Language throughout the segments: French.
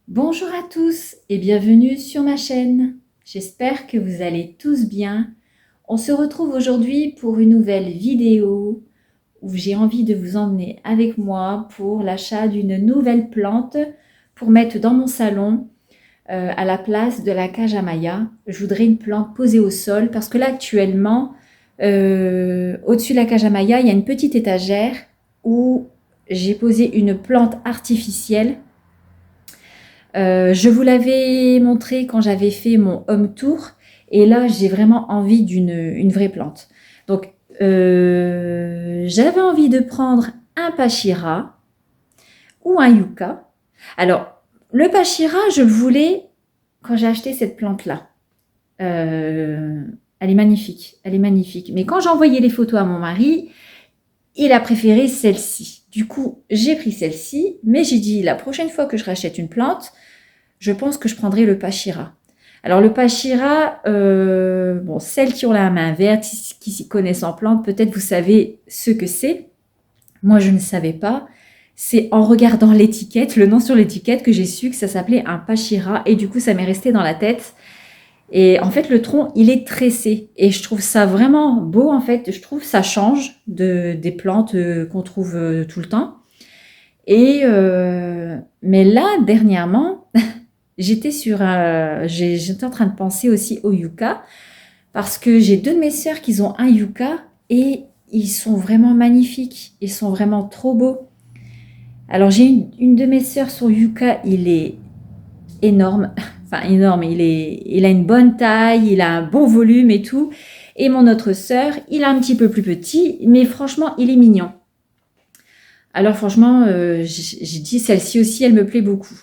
Bonjour à tous et bienvenue sur ma chaîne. J'espère que vous allez tous bien. On se retrouve aujourd'hui pour une nouvelle vidéo où j'ai envie de vous emmener avec moi pour l'achat d'une nouvelle plante pour mettre dans mon salon à la place de la cage à Maya. Je voudrais une plante posée au sol parce que là actuellement, au-dessus de la cage à Maya, il y a une petite étagère où j'ai posé une plante artificielle. Je vous l'avais montré quand j'avais fait mon home tour et là j'ai vraiment envie d'une vraie plante. Donc j'avais envie de prendre un pachira ou un yucca. Alors le pachira je le voulais quand j'ai acheté cette plante là. Elle est magnifique, elle est magnifique. Mais quand j'ai envoyé les photos à mon mari, il a préféré celle-ci. Du coup, j'ai pris celle-ci, mais j'ai dit la prochaine fois que je rachète une plante, je pense que je prendrai le pachira. Alors le pachira, bon, celles qui ont la main verte, qui s'y connaissent en plantes, peut-être vous savez ce que c'est. Moi, je ne savais pas. C'est en regardant l'étiquette, le nom sur l'étiquette, que j'ai su que ça s'appelait un pachira. Et du coup, ça m'est resté dans la tête. Et en fait, le tronc, il est tressé. Et je trouve ça vraiment beau, en fait. Je trouve que ça change des plantes qu'on trouve tout le temps. Et mais là, dernièrement, j'étais en train de penser aussi au yucca. Parce que j'ai deux de mes sœurs qui ont un yucca. Et ils sont vraiment magnifiques. Ils sont vraiment trop beaux. Alors, j'ai une de mes sœurs, son yucca, il est énorme. Enfin, énorme, il a une bonne taille, il a un bon volume et tout. Et mon autre sœur, il est un petit peu plus petit, mais franchement, il est mignon. Alors franchement, j'ai dit celle-ci aussi, elle me plaît beaucoup.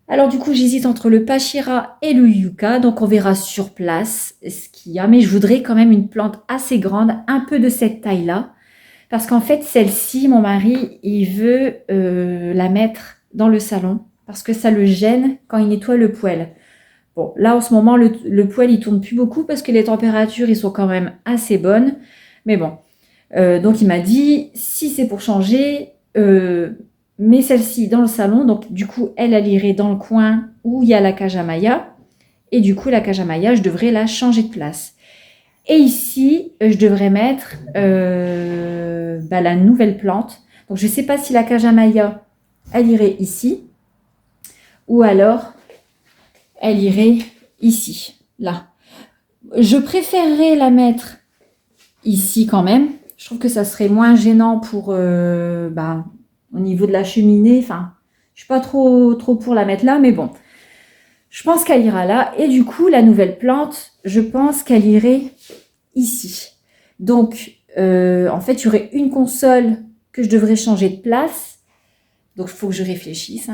Alors du coup, j'hésite entre le pachira et le yucca, donc on verra sur place ce qu'il y a. Mais je voudrais quand même une plante assez grande, un peu de cette taille-là. Parce qu'en fait, celle-ci, mon mari, il veut la mettre dans le salon parce que ça le gêne quand il nettoie le poêle. Bon, là, en ce moment, le poêle, il tourne plus beaucoup parce que les températures, ils sont quand même assez bonnes. Mais bon, donc il m'a dit, si c'est pour changer, mets celle-ci dans le salon. Donc du coup, elle irait dans le coin où il y a la cage à Maya. Et du coup, la cage à Maya, je devrais la changer de place. Et ici, je devrais mettre la nouvelle plante. Donc, je ne sais pas si la cage à Maya, elle irait ici. Ou alors, elle irait ici, là. Je préférerais la mettre ici quand même. Je trouve que ça serait moins gênant pour, au niveau de la cheminée. Enfin, je ne suis pas trop pour la mettre là, mais bon. Je pense qu'elle ira là. Et du coup, la nouvelle plante, je pense qu'elle irait ici. Donc, en fait, il y aurait une console que je devrais changer de place. Donc, il faut que je réfléchisse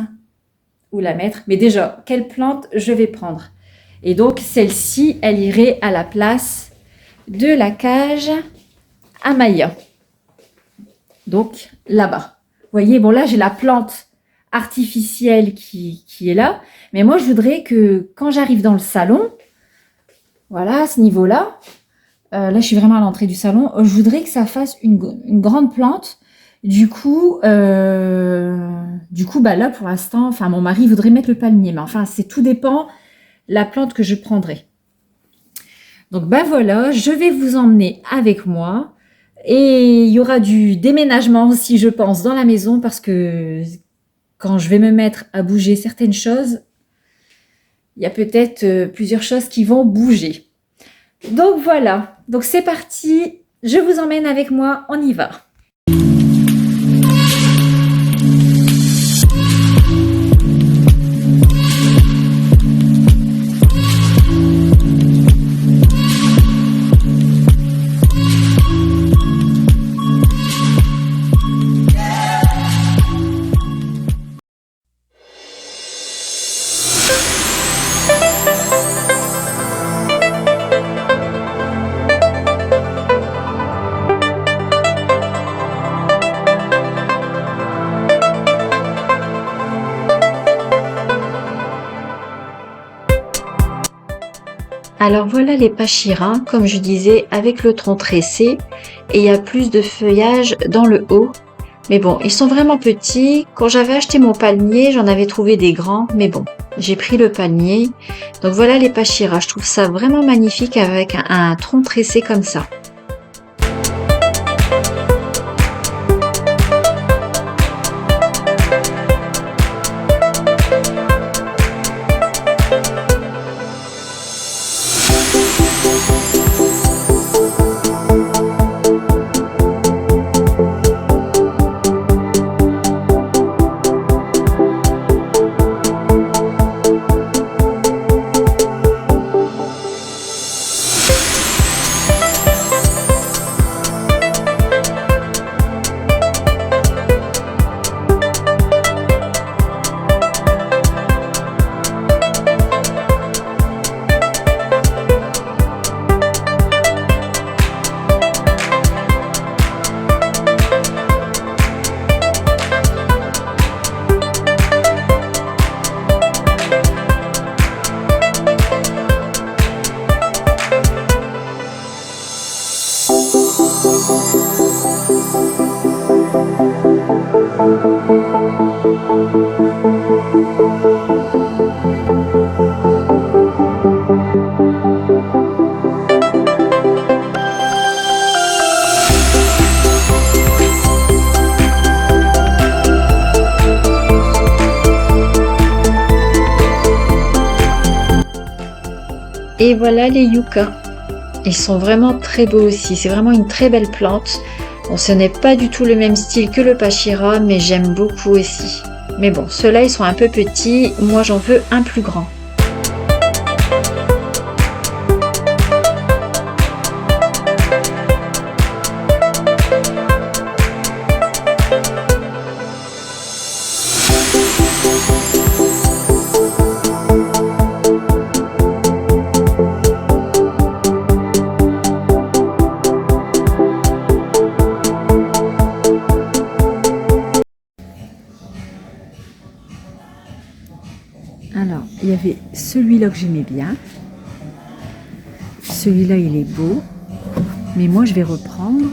où la mettre. Mais déjà, quelle plante je vais prendre? Et donc, celle-ci, elle irait à la place de la cage à Maya. Donc, là-bas. Vous voyez, bon, là, j'ai la plante artificielle qui est là. Mais moi, je voudrais que quand j'arrive dans le salon, voilà, à ce niveau-là, là, je suis vraiment à l'entrée du salon. Je voudrais que ça fasse une grande plante. Du coup, là, pour l'instant, enfin, mon mari voudrait mettre le palmier. Mais enfin, tout dépend la plante que je prendrai. Donc, voilà, je vais vous emmener avec moi. Et il y aura du déménagement aussi, je pense, dans la maison. Parce que quand je vais me mettre à bouger certaines choses, il y a peut-être plusieurs choses qui vont bouger. Donc voilà, donc c'est parti, je vous emmène avec moi, on y va. Alors voilà les pachira, comme je disais, avec le tronc tressé et il y a plus de feuillage dans le haut. Mais bon, ils sont vraiment petits. Quand j'avais acheté mon palmier, j'en avais trouvé des grands, mais bon, j'ai pris le palmier. Donc voilà les Pachira, je trouve ça vraiment magnifique avec un tronc tressé comme ça. Et voilà les yuccas. Ils sont vraiment très beaux aussi. C'est vraiment une très belle plante. Bon, ce n'est pas du tout le même style que le Pachira, mais j'aime beaucoup aussi. Mais bon, ceux-là, ils sont un peu petits. Moi, j'en veux un plus grand. Alors, il y avait celui-là que j'aimais bien. Celui-là, il est beau. Mais moi, je vais reprendre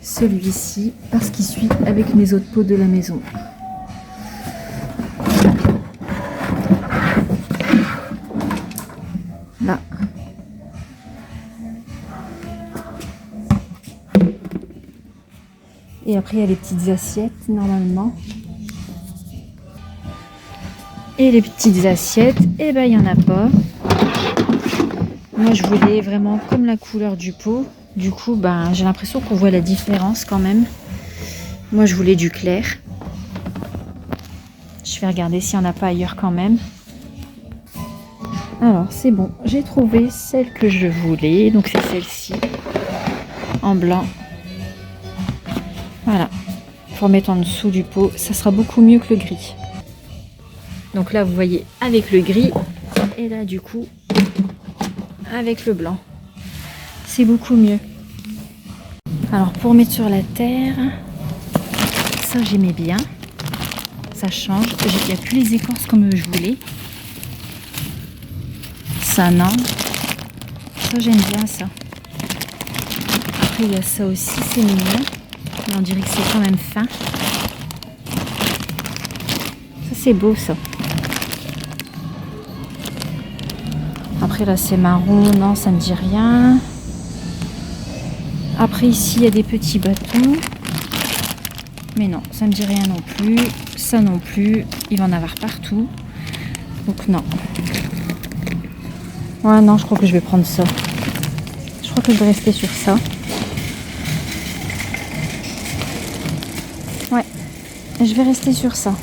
celui-ci parce qu'il suit avec mes autres pots de la maison. Là. Et après, il y a les petites assiettes, normalement. Et les petites assiettes, eh ben, il n'y en a pas. Moi, je voulais vraiment comme la couleur du pot. Du coup, ben, j'ai l'impression qu'on voit la différence quand même. Moi, je voulais du clair. Je vais regarder s'il n'y en a pas ailleurs quand même. Alors, c'est bon. J'ai trouvé celle que je voulais. Donc, c'est celle-ci. En blanc. Voilà. Pour mettre en dessous du pot. Ça sera beaucoup mieux que le gris. Donc là, vous voyez avec le gris. Et là, du coup, avec le blanc. C'est beaucoup mieux. Alors, pour mettre sur la terre, ça, j'aimais bien. Ça change. Il n'y a plus les écorces comme je voulais. Ça, non. Ça, j'aime bien ça. Après, il y a ça aussi, c'est mignon. Mais on dirait que c'est quand même fin. Ça, c'est beau, ça. Après, là, c'est marron. Non, ça ne dit rien. Après, ici, il y a des petits bâtons. Mais non, ça ne me dit rien non plus. Ça non plus. Il va en avoir partout. Donc, non. Ouais, non, je crois que je vais prendre ça. Je crois que je vais rester sur ça. Ouais, je vais rester sur ça.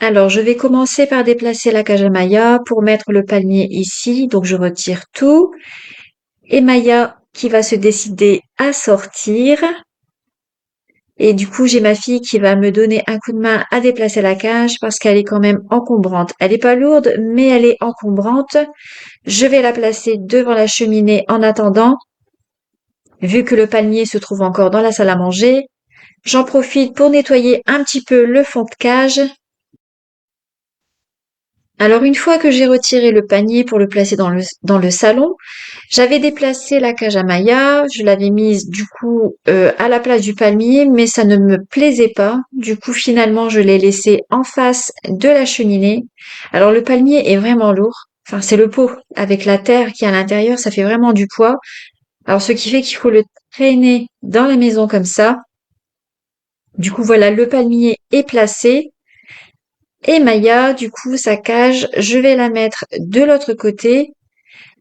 Alors, je vais commencer par déplacer la cage à Maya pour mettre le palmier ici. Donc, je retire tout. Et Maya qui va se décider à sortir. Et du coup, j'ai ma fille qui va me donner un coup de main à déplacer la cage parce qu'elle est quand même encombrante. Elle n'est pas lourde, mais elle est encombrante. Je vais la placer devant la cheminée en attendant, vu que le palmier se trouve encore dans la salle à manger. J'en profite pour nettoyer un petit peu le fond de cage. Alors une fois que j'ai retiré le panier pour le placer dans le salon, j'avais déplacé la cage à Maya, je l'avais mise du coup à la place du palmier, mais ça ne me plaisait pas. Du coup finalement je l'ai laissé en face de la cheminée. Alors le palmier est vraiment lourd, enfin c'est le pot avec la terre qui est à l'intérieur, ça fait vraiment du poids. Alors ce qui fait qu'il faut le traîner dans la maison comme ça. Du coup voilà, le palmier est placé. Et Maya, du coup, sa cage, je vais la mettre de l'autre côté.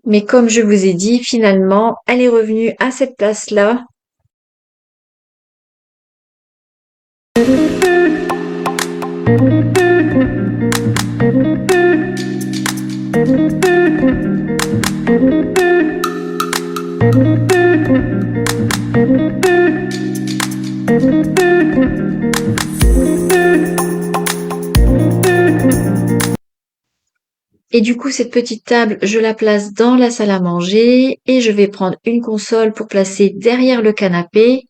Mais comme je vous ai dit, finalement, elle est revenue à cette place-là. Et du coup, cette petite table, je la place dans la salle à manger et je vais prendre une console pour placer derrière le canapé.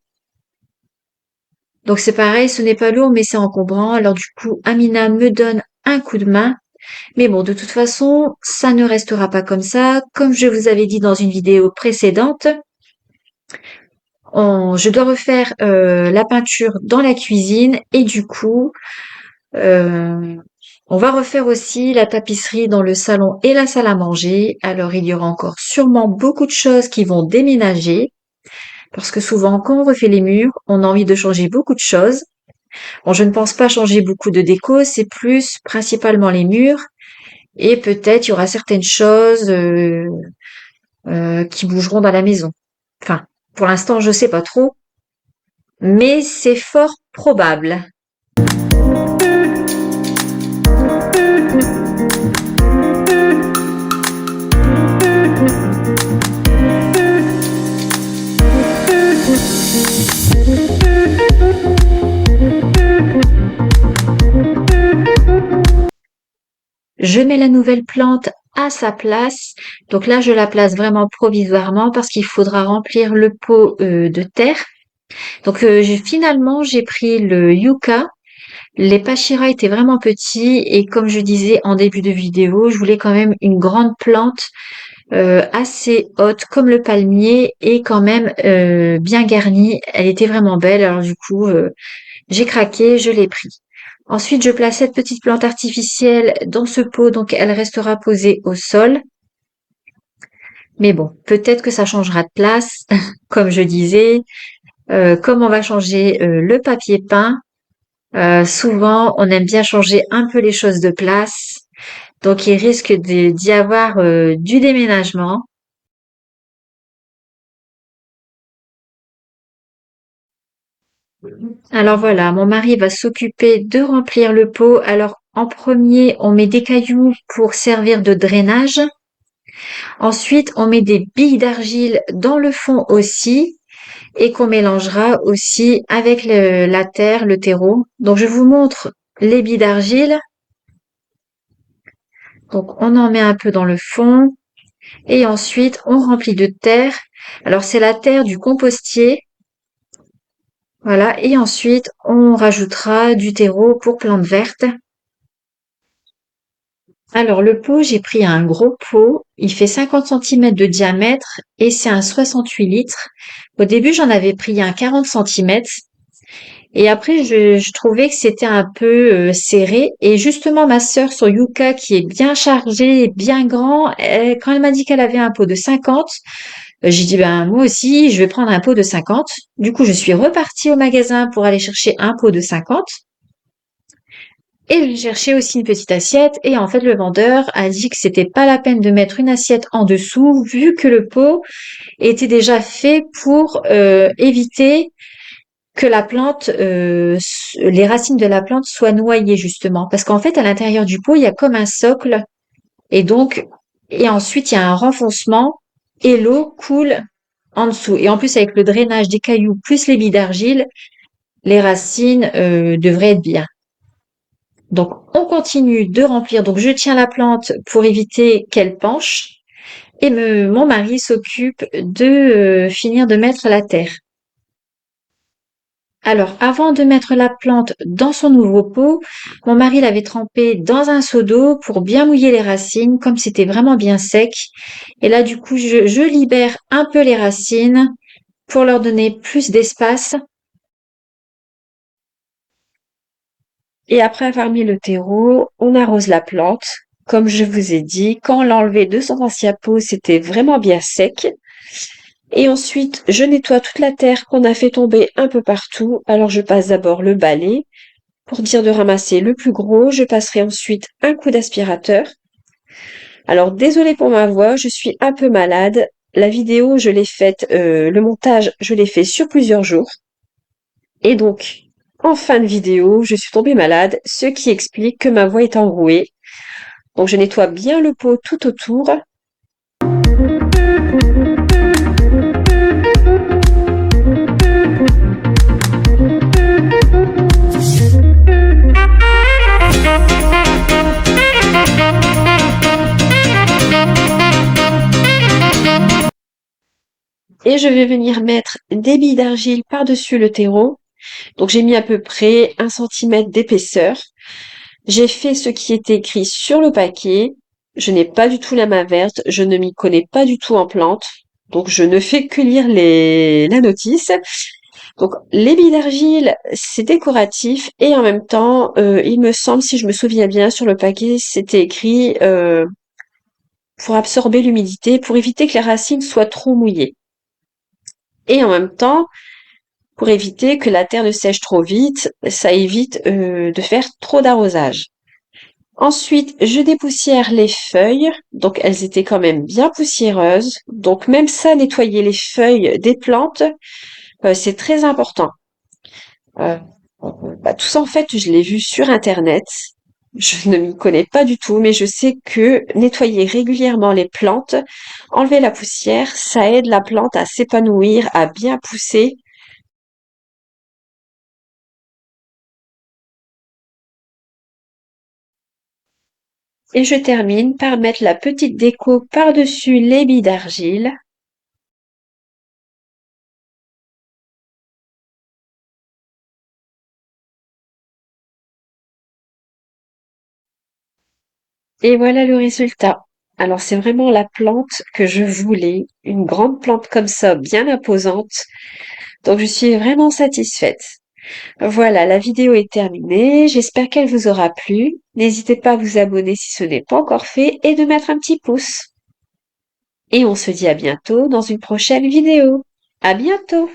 Donc c'est pareil, ce n'est pas lourd, mais c'est encombrant. Alors du coup, Amina me donne un coup de main. Mais bon, de toute façon, ça ne restera pas comme ça. Comme je vous avais dit dans une vidéo précédente, je dois refaire la peinture dans la cuisine et du coup, euh, on va refaire aussi la tapisserie dans le salon et la salle à manger. Alors, il y aura encore sûrement beaucoup de choses qui vont déménager parce que souvent, quand on refait les murs, on a envie de changer beaucoup de choses. Bon, je ne pense pas changer beaucoup de déco, c'est plus principalement les murs et peut-être il y aura certaines choses qui bougeront dans la maison. Enfin, pour l'instant, je sais pas trop, mais c'est fort probable. Je mets la nouvelle plante à sa place. Donc là, je la place vraiment provisoirement parce qu'il faudra remplir le pot de terre. Donc finalement, j'ai pris le yucca. Les pachira étaient vraiment petits et comme je disais en début de vidéo, je voulais quand même une grande plante assez haute comme le palmier et quand même bien garnie. Elle était vraiment belle. Alors du coup, j'ai craqué, je l'ai pris. Ensuite, je place cette petite plante artificielle dans ce pot, donc elle restera posée au sol. Mais bon, peut-être que ça changera de place, comme je disais. Comme on va changer le papier peint, souvent on aime bien changer un peu les choses de place. Donc il risque d'y avoir du déménagement. Alors voilà, mon mari va s'occuper de remplir le pot. Alors en premier, on met des cailloux pour servir de drainage. Ensuite, on met des billes d'argile dans le fond aussi et qu'on mélangera aussi avec la terre, le terreau. Donc je vous montre les billes d'argile. Donc on en met un peu dans le fond et ensuite on remplit de terre. Alors c'est la terre du compostier. Voilà, et ensuite on rajoutera du terreau pour plantes vertes. Alors le pot, j'ai pris un gros pot, il fait 50 cm de diamètre et c'est un 68 litres. Au début, j'en avais pris un 40 cm et après je trouvais que c'était un peu serré et justement ma sœur sur Yuka qui est bien chargée et bien grand, quand elle m'a dit qu'elle avait un pot de 50, j'ai dit ben moi aussi, je vais prendre un pot de 50. Du coup, je suis repartie au magasin pour aller chercher un pot de 50. Et j'ai cherché aussi une petite assiette et en fait le vendeur a dit que c'était pas la peine de mettre une assiette en dessous vu que le pot était déjà fait pour éviter que la plante, les racines de la plante soient noyées justement. Parce qu'en fait à l'intérieur du pot il y a comme un socle et donc et ensuite il y a un renfoncement et l'eau coule en dessous. Et en plus avec le drainage des cailloux plus les billes d'argile, les racines devraient être bien. Donc, on continue de remplir. Donc, je tiens la plante pour éviter qu'elle penche. Et mon mari s'occupe de finir de mettre la terre. Alors, avant de mettre la plante dans son nouveau pot, mon mari l'avait trempée dans un seau d'eau pour bien mouiller les racines, comme c'était vraiment bien sec. Et là, du coup, je libère un peu les racines pour leur donner plus d'espace. Et après avoir mis le terreau, on arrose la plante. Comme je vous ai dit, quand on l'a enlevé de son ancien pot, c'était vraiment bien sec. Et ensuite, je nettoie toute la terre qu'on a fait tomber un peu partout. Alors, je passe d'abord le balai. Pour dire de ramasser le plus gros, je passerai ensuite un coup d'aspirateur. Alors, désolée pour ma voix, je suis un peu malade. La vidéo, je l'ai faite, le montage, je l'ai fait sur plusieurs jours. Et donc, en fin de vidéo, je suis tombée malade, ce qui explique que ma voix est enrouée. Donc, je nettoie bien le pot tout autour. Et je vais venir mettre des billes d'argile par-dessus le terreau. Donc j'ai mis à peu près 1 centimètre d'épaisseur. J'ai fait ce qui était écrit sur le paquet. Je n'ai pas du tout la main verte, je ne m'y connais pas du tout en plantes. Donc je ne fais que lire la notice. Donc les billes d'argile, c'est décoratif et en même temps, il me semble, si je me souviens bien, sur le paquet, c'était écrit pour absorber l'humidité, pour éviter que les racines soient trop mouillées. Et en même temps, pour éviter que la terre ne sèche trop vite, ça évite de faire trop d'arrosage. Ensuite, je dépoussière les feuilles, donc elles étaient quand même bien poussiéreuses. Donc même ça, nettoyer les feuilles des plantes, c'est très important. Euh, tout ça, en fait, je l'ai vu sur Internet. Je ne m'y connais pas du tout, mais je sais que nettoyer régulièrement les plantes, enlever la poussière, ça aide la plante à s'épanouir, à bien pousser. Et je termine par mettre la petite déco par-dessus les billes d'argile. Et voilà le résultat. Alors c'est vraiment la plante que je voulais, une grande plante comme ça, bien imposante. Donc je suis vraiment satisfaite. Voilà, la vidéo est terminée. J'espère qu'elle vous aura plu. N'hésitez pas à vous abonner si ce n'est pas encore fait et de mettre un petit pouce. Et on se dit à bientôt dans une prochaine vidéo. À bientôt!